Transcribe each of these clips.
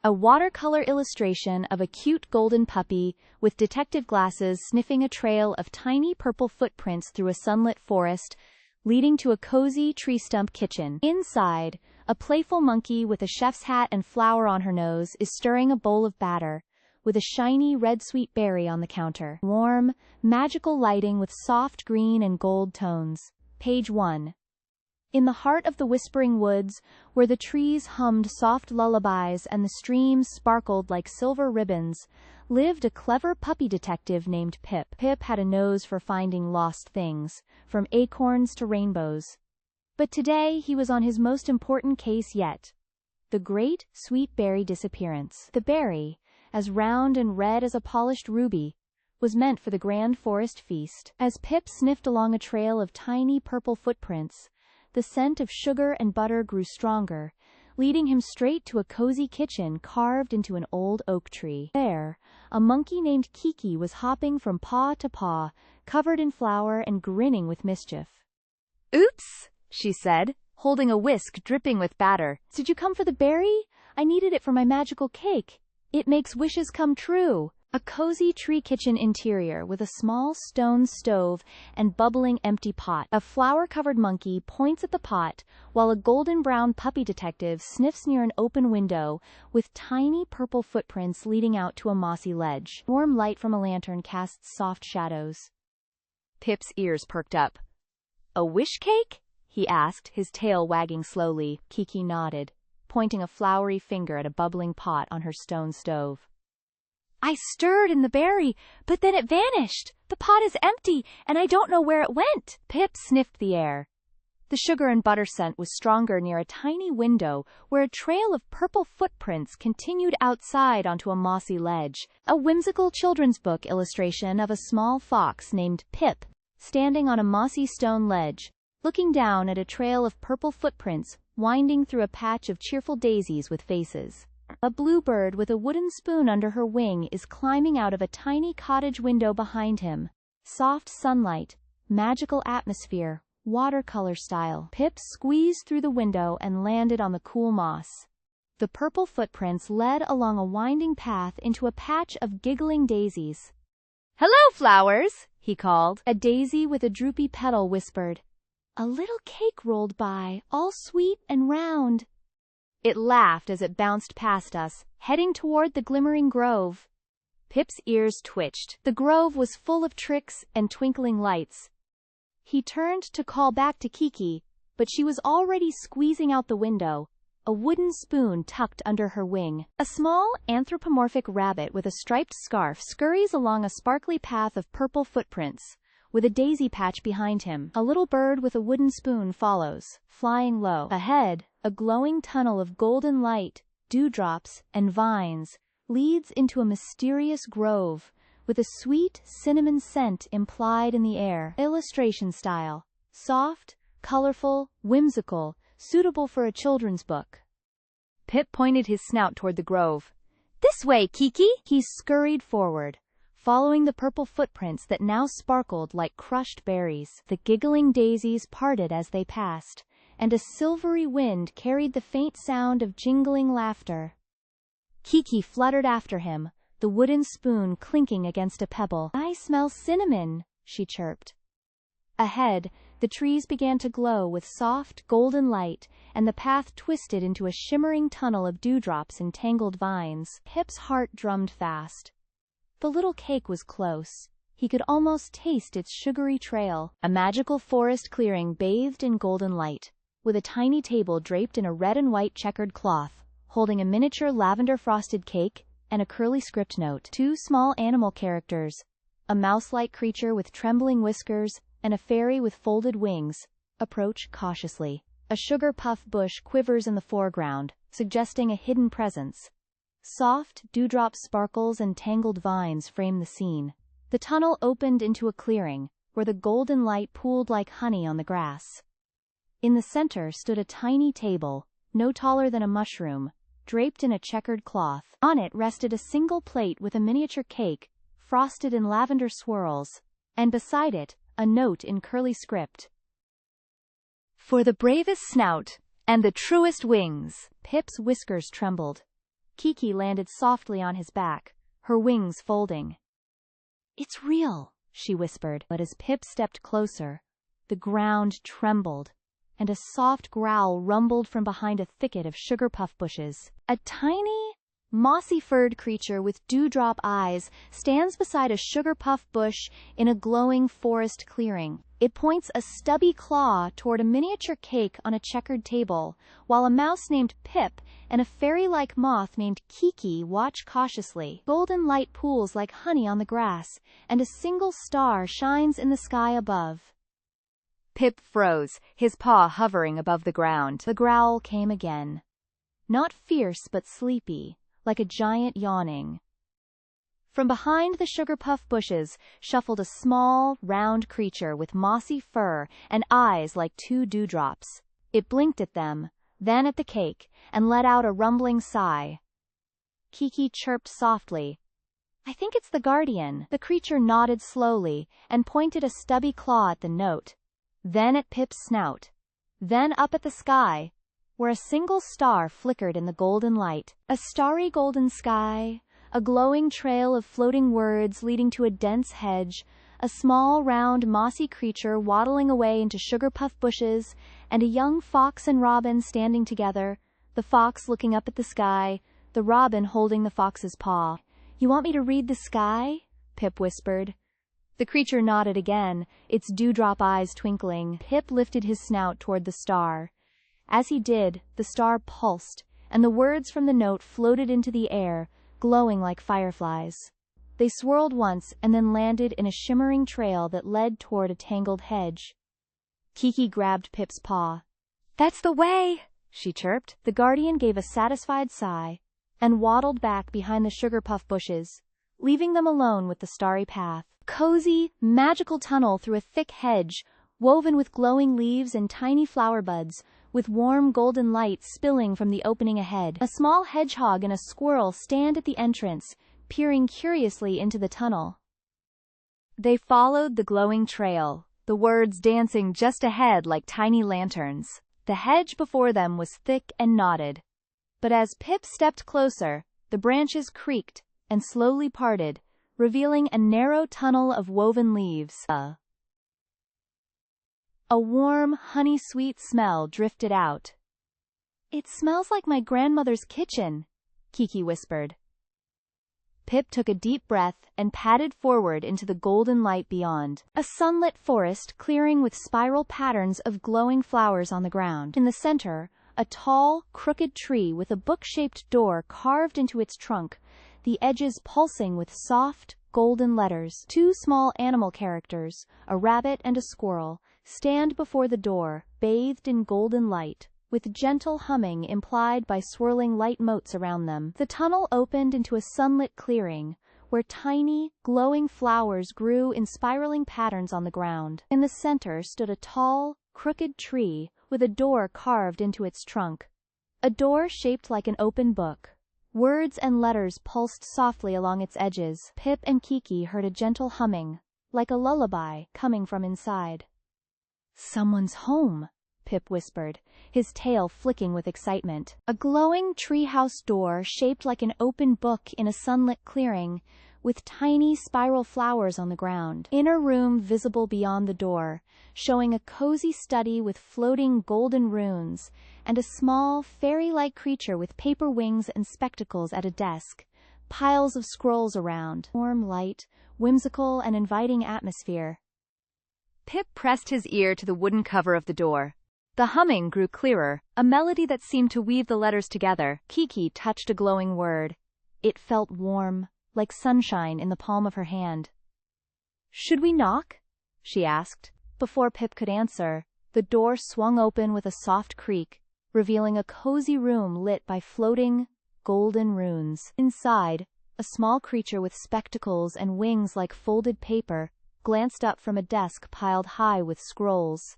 A watercolor illustration of a cute golden puppy with detective glasses sniffing a trail of tiny purple footprints through a sunlit forest, leading to a cozy tree stump kitchen. Inside, a playful monkey with a chef's hat and flower on her nose is stirring a bowl of batter, with a shiny red sweet berry on the counter. Warm, magical lighting with soft green and gold tones. Page 1. In the heart of the whispering woods, where the trees hummed soft lullabies and the streams sparkled like silver ribbons, lived a clever puppy detective named Pip. Pip had a nose for finding lost things, from acorns to rainbows. But today he was on his most important case yet. The great sweet berry disappearance. The berry, as round and red as a polished ruby, was meant for the grand forest feast. As Pip sniffed along a trail of tiny purple footprints, the scent of sugar and butter grew stronger, leading him straight to a cozy kitchen carved into an old oak tree. There, a monkey named Kiki was hopping from paw to paw, covered in flour and grinning with mischief. "Oops," she said, holding a whisk dripping with batter. "Did you come for the berry? I needed it for my magical cake. It makes wishes come true." A cozy tree kitchen interior with a small stone stove and bubbling empty pot. A flower-covered monkey points at the pot, while a golden-brown puppy detective sniffs near an open window, with tiny purple footprints leading out to a mossy ledge. Warm light from a lantern casts soft shadows. Pip's ears perked up. "A wish cake?" he asked, his tail wagging slowly. Kiki nodded, pointing a floury finger at a bubbling pot on her stone stove. "I stirred in the berry, but then it vanished. The pot is empty, and I don't know where it went." Pip sniffed the air. The sugar and butter scent was stronger near a tiny window where a trail of purple footprints continued outside onto a mossy ledge. A whimsical children's book illustration of a small fox named Pip, standing on a mossy stone ledge, looking down at a trail of purple footprints winding through a patch of cheerful daisies with faces. A bluebird with a wooden spoon under her wing is climbing out of a tiny cottage window behind him. Soft sunlight, magical atmosphere, watercolor style. Pip squeezed through the window and landed on the cool moss. The purple footprints led along a winding path into a patch of giggling daisies. "Hello, flowers," he called. A daisy with a droopy petal whispered. "A little cake rolled by, all sweet and round." It laughed as it bounced past us, heading toward the glimmering grove. Pip's ears twitched. The grove was full of tricks and twinkling lights. He turned to call back to Kiki, but she was already squeezing out the window, a wooden spoon tucked under her wing. A small anthropomorphic rabbit with a striped scarf scurries along a sparkly path of purple footprints, with a daisy patch behind him. A little bird with a wooden spoon follows, flying low. Ahead, a glowing tunnel of golden light, dewdrops, and vines leads into a mysterious grove, with a sweet cinnamon scent implied in the air. Illustration style: soft, colorful, whimsical, suitable for a children's book. Pip pointed his snout toward the grove. "This way, Kiki!" He scurried forward, following the purple footprints that now sparkled like crushed berries. The giggling daisies parted as they passed, and a silvery wind carried the faint sound of jingling laughter. Kiki fluttered after him, the wooden spoon clinking against a pebble. "I smell cinnamon," she chirped. Ahead, the trees began to glow with soft, golden light, and the path twisted into a shimmering tunnel of dewdrops and tangled vines. Pip's heart drummed fast. The little cake was close. He could almost taste its sugary trail. A magical forest clearing bathed in golden light, with a tiny table draped in a red and white checkered cloth, holding a miniature lavender-frosted cake and a curly script note. Two small animal characters, a mouse-like creature with trembling whiskers and a fairy with folded wings, approach cautiously. A sugar puff bush quivers in the foreground, suggesting a hidden presence. Soft, dewdrop sparkles and tangled vines frame the scene. The tunnel opened into a clearing, where the golden light pooled like honey on the grass. In the center stood a tiny table, no taller than a mushroom, draped in a checkered cloth. On it rested a single plate with a miniature cake, frosted in lavender swirls, and beside it, a note in curly script. "For the bravest snout, and the truest wings." Pip's whiskers trembled. Kiki landed softly on his back, her wings folding. "It's real," she whispered, but as Pip stepped closer, the ground trembled, and a soft growl rumbled from behind a thicket of sugar puff bushes. A tiny, mossy-furred creature with dewdrop eyes stands beside a sugar puff bush in a glowing forest clearing. It points a stubby claw toward a miniature cake on a checkered table, while a mouse named Pip and a fairy-like moth named Kiki watch cautiously. Golden light pools like honey on the grass, and a single star shines in the sky above. Pip froze, his paw hovering above the ground. The growl came again. Not fierce but sleepy, like a giant yawning. From behind the sugar puff bushes shuffled a small, round creature with mossy fur and eyes like two dewdrops. It blinked at them, then at the cake, and let out a rumbling sigh. Kiki chirped softly. "I think it's the guardian." The creature nodded slowly and pointed a stubby claw at the note, then at Pip's snout, then up at the sky, where a single star flickered in the golden light. A starry golden sky, a glowing trail of floating words leading to a dense hedge, a small, round, mossy creature waddling away into sugar puff bushes, and a young fox and robin standing together, the fox looking up at the sky, the robin holding the fox's paw. "You want me to read the sky?" Pip whispered. The creature nodded again, its dewdrop eyes twinkling. Pip lifted his snout toward the star. As he did, the star pulsed, and the words from the note floated into the air, glowing like fireflies. They swirled once and then landed in a shimmering trail that led toward a tangled hedge. Kiki grabbed Pip's paw. "That's the way!" she chirped. The guardian gave a satisfied sigh and waddled back behind the sugar puff bushes, leaving them alone with the starry path. Cozy, magical tunnel through a thick hedge, woven with glowing leaves and tiny flower buds, with warm golden light spilling from the opening ahead. A small hedgehog and a squirrel stand at the entrance, peering curiously into the tunnel. They followed the glowing trail, the words dancing just ahead like tiny lanterns. The hedge before them was thick and knotted. But as Pip stepped closer, the branches creaked and slowly parted, revealing a narrow tunnel of woven leaves. A warm, honey-sweet smell drifted out. "It smells like my grandmother's kitchen," Kiki whispered. Pip took a deep breath and padded forward into the golden light beyond. A sunlit forest clearing with spiral patterns of glowing flowers on the ground. In the center, a tall, crooked tree with a book-shaped door carved into its trunk, the edges pulsing with soft, golden letters. Two small animal characters, a rabbit and a squirrel, stand before the door, bathed in golden light, with gentle humming implied by swirling light motes around them. The tunnel opened into a sunlit clearing, where tiny, glowing flowers grew in spiraling patterns on the ground. In the center stood a tall, crooked tree, with a door carved into its trunk. A door shaped like an open book. Words and letters pulsed softly along its edges. Pip and Kiki heard a gentle humming, like a lullaby, coming from inside. "Someone's home," Pip whispered, his tail flicking with excitement. A glowing treehouse door shaped like an open book in a sunlit clearing, with tiny spiral flowers on the ground. Inner room visible beyond the door, showing a cozy study with floating golden runes, and a small, fairy-like creature with paper wings and spectacles at a desk. Piles of scrolls around. Warm light, whimsical and inviting atmosphere. Pip pressed his ear to the wooden cover of the door. The humming grew clearer, a melody that seemed to weave the letters together. Kiki touched a glowing word. It felt warm, like sunshine in the palm of her hand. "Should we knock?" she asked. Before Pip could answer, the door swung open with a soft creak, revealing a cozy room lit by floating, golden runes. Inside, a small creature with spectacles and wings like folded paper glanced up from a desk piled high with scrolls.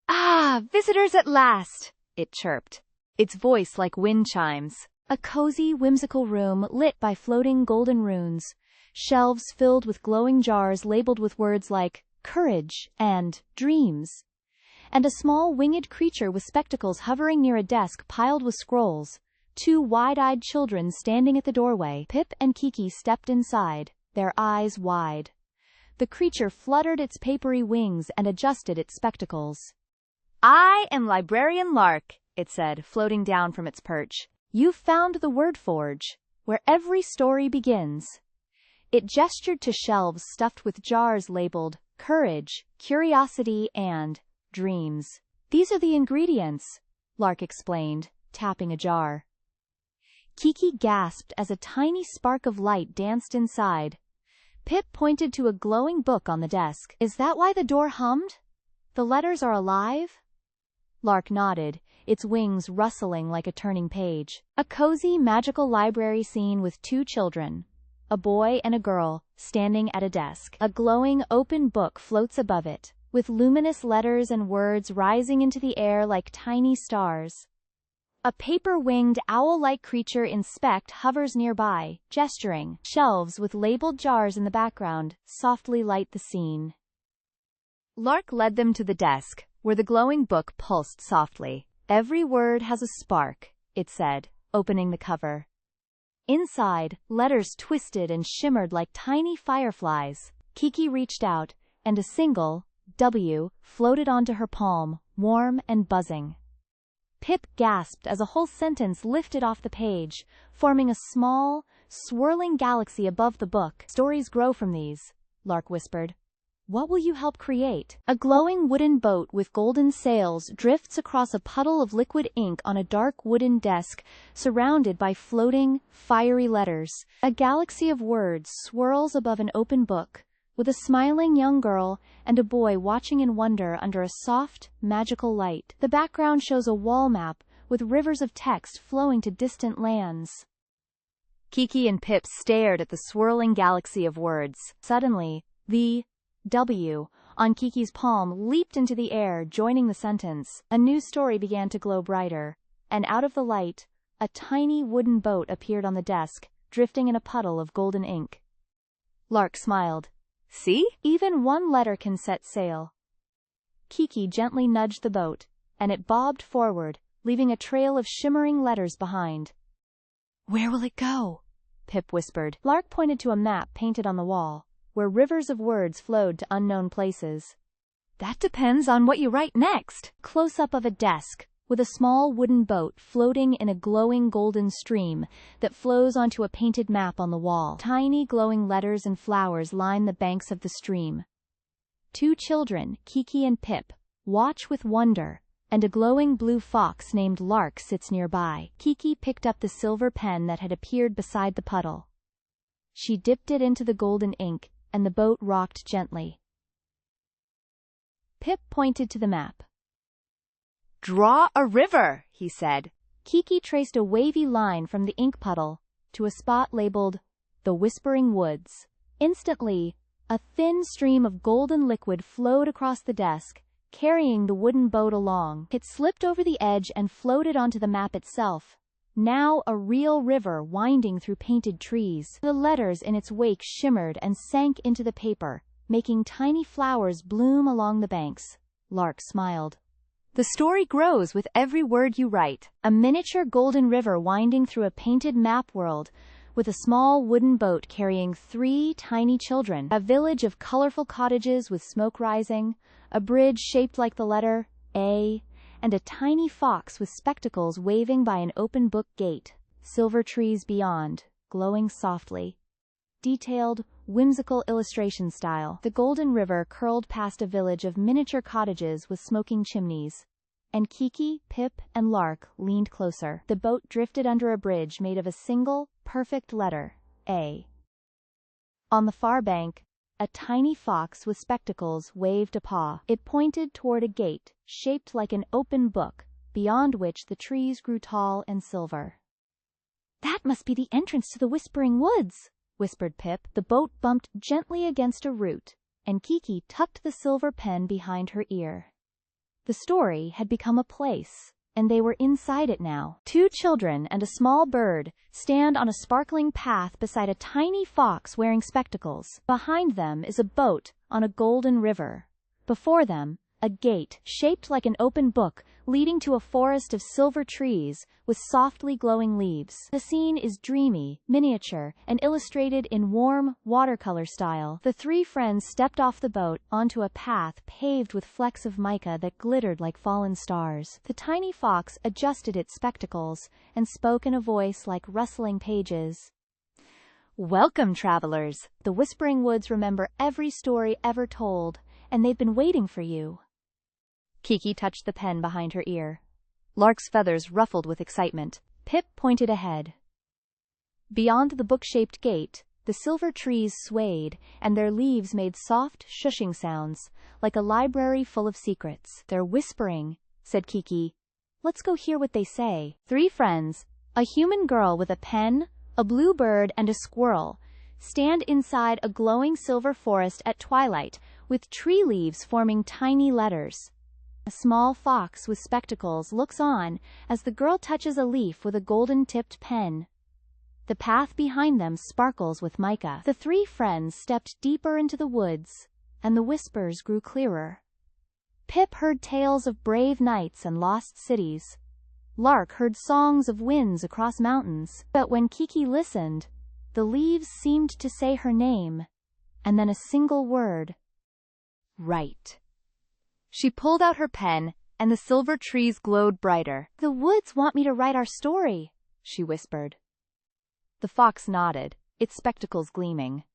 "Ah, visitors at last!" it chirped, its voice like wind chimes. A cozy, whimsical room lit by floating golden runes, shelves filled with glowing jars labeled with words like courage and dreams, and a small winged creature with spectacles hovering near a desk piled with scrolls. two wide-eyed children standing at the doorway. Pip and Kiki stepped inside, their eyes wide. The creature fluttered its papery wings and adjusted its spectacles. "I am Librarian Lark," it said, floating down from its perch. "You've found the word forge, where every story begins." It gestured to shelves stuffed with jars labeled Courage, Curiosity, and Dreams. "These are the ingredients," Lark explained, tapping a jar. Kiki gasped as a tiny spark of light danced inside. Pip pointed to a glowing book on the desk. "Is that why the door hummed? The letters are alive?" Lark nodded, its wings rustling like a turning page. A cozy, magical library scene with two children, a boy and a girl, standing at a desk. A glowing, open book floats above it, with luminous letters and words rising into the air like tiny stars. A paper-winged, owl-like creature in speck hovers nearby, gesturing. Shelves with labeled jars in the background softly light the scene. Lark led them to the desk, where the glowing book pulsed softly. "Every word has a spark," it said, opening the cover. Inside, letters twisted and shimmered like tiny fireflies. Kiki reached out, and a single W floated onto her palm, warm and buzzing. Pip gasped as a whole sentence lifted off the page, forming a small, swirling galaxy above the book. "Stories grow from these," Lark whispered. "What will you help create?" A glowing wooden boat with golden sails drifts across a puddle of liquid ink on a dark wooden desk, surrounded by floating, fiery letters. A galaxy of words swirls above an open book, with a smiling young girl and a boy watching in wonder under a soft, magical light. The background shows a wall map with rivers of text flowing to distant lands. Kiki and Pip stared at the swirling galaxy of words. Suddenly, the W on Kiki's palm leaped into the air, joining the sentence. A new story began to glow brighter, and out of the light, a tiny wooden boat appeared on the desk, drifting in a puddle of golden ink. Lark smiled. "See? Even one letter can set sail." Kiki gently nudged the boat, and it bobbed forward, leaving a trail of shimmering letters behind. "Where will it go?" Pip whispered. Lark pointed to a map painted on the wall, where rivers of words flowed to unknown places. "That depends on what you write next." Close-up of a desk, with a small wooden boat floating in a glowing golden stream that flows onto a painted map on the wall. Tiny glowing letters and flowers line the banks of the stream. Two children, Kiki and Pip, watch with wonder, and a glowing blue fox named Lark sits nearby. Kiki picked up the silver pen that had appeared beside the puddle. She dipped it into the golden ink, and the boat rocked gently. Pip pointed to the map. "Draw a river," he said. Kiki traced a wavy line from the ink puddle to a spot labeled The Whispering Woods. Instantly, a thin stream of golden liquid flowed across the desk, carrying the wooden boat along. It slipped over the edge and floated onto the map itself, now a real river winding through painted trees. The letters in its wake shimmered and sank into the paper, making tiny flowers bloom along the banks. Lark smiled. "The story grows with every word you write." A miniature golden river winding through a painted map world, with a small wooden boat carrying three tiny children. A village of colorful cottages with smoke rising, a bridge shaped like the letter A, and a tiny fox with spectacles waving by an open book gate. Silver trees beyond, glowing softly. Detailed, whimsical illustration style. The golden river curled past a village of miniature cottages with smoking chimneys, and Kiki, Pip, and Lark leaned closer. The boat drifted under a bridge made of a single, perfect letter, A. On the far bank, a tiny fox with spectacles waved a paw. It pointed toward a gate, shaped like an open book, beyond which the trees grew tall and silver. "That must be the entrance to the Whispering Woods," whispered Pip. The boat bumped gently against a root, and Kiki tucked the silver pen behind her ear. The story had become a place, and they were inside it now. Two children and a small bird stand on a sparkling path beside a tiny fox wearing spectacles. Behind them is a boat on a golden river. Before them, a gate, shaped like an open book, leading to a forest of silver trees, with softly glowing leaves. The scene is dreamy, miniature, and illustrated in warm, watercolor style. The three friends stepped off the boat, onto a path paved with flecks of mica that glittered like fallen stars. The tiny fox adjusted its spectacles, and spoke in a voice like rustling pages. Welcome, travelers. The Whispering Woods remember every story ever told, and they've been waiting for you. Kiki touched the pen behind her ear. Lark's feathers ruffled with excitement. Pip pointed ahead. Beyond the book-shaped gate, the silver trees swayed, and their leaves made soft, shushing sounds, like a library full of secrets. They're whispering, said Kiki. Let's go hear what they say. Three friends, a human girl with a pen, a blue bird, and a squirrel, stand inside a glowing silver forest at twilight, with tree leaves forming tiny letters. A small fox with spectacles looks on as the girl touches a leaf with a golden-tipped pen. The path behind them sparkles with mica. The three friends stepped deeper into the woods, and the whispers grew clearer. Pip heard tales of brave knights and lost cities. Lark heard songs of winds across mountains. But when Kiki listened, the leaves seemed to say her name, and then a single word. Right. She pulled out her pen, and the silver trees glowed brighter. The woods want me to write our story, she whispered. The fox nodded, its spectacles gleaming.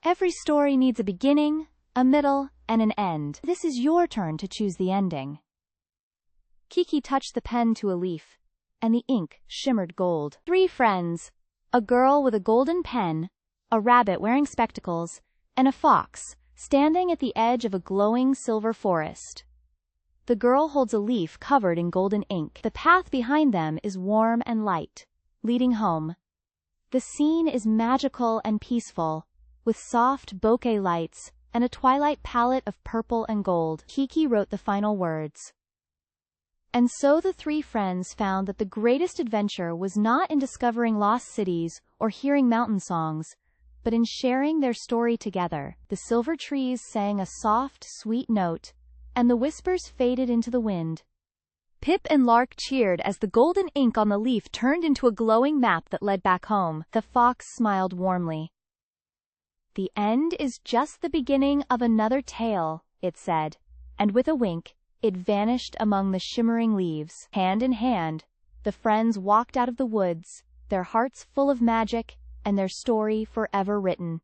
Every story needs a beginning, a middle, and an end. This is your turn to choose the ending. Kiki touched the pen to a leaf, and the ink shimmered gold. Three friends, a girl with a golden pen, a rabbit wearing spectacles, and a fox, standing at the edge of a glowing silver forest. The girl holds a leaf covered in golden ink. The path behind them is warm and light, leading home. The scene is magical and peaceful, with soft bouquet lights and a twilight palette of purple and gold. Kiki wrote the final words. And so the three friends found that the greatest adventure was not in discovering lost cities or hearing mountain songs, but in sharing their story together. The silver trees sang a soft, sweet note, and the whispers faded into the wind. Pip and Lark cheered as the golden ink on the leaf turned into a glowing map that led back home. The fox smiled warmly. The end is just the beginning of another tale, it said, and with a wink, it vanished among the shimmering leaves. Hand in hand, the friends walked out of the woods, their hearts full of magic, and their story forever written.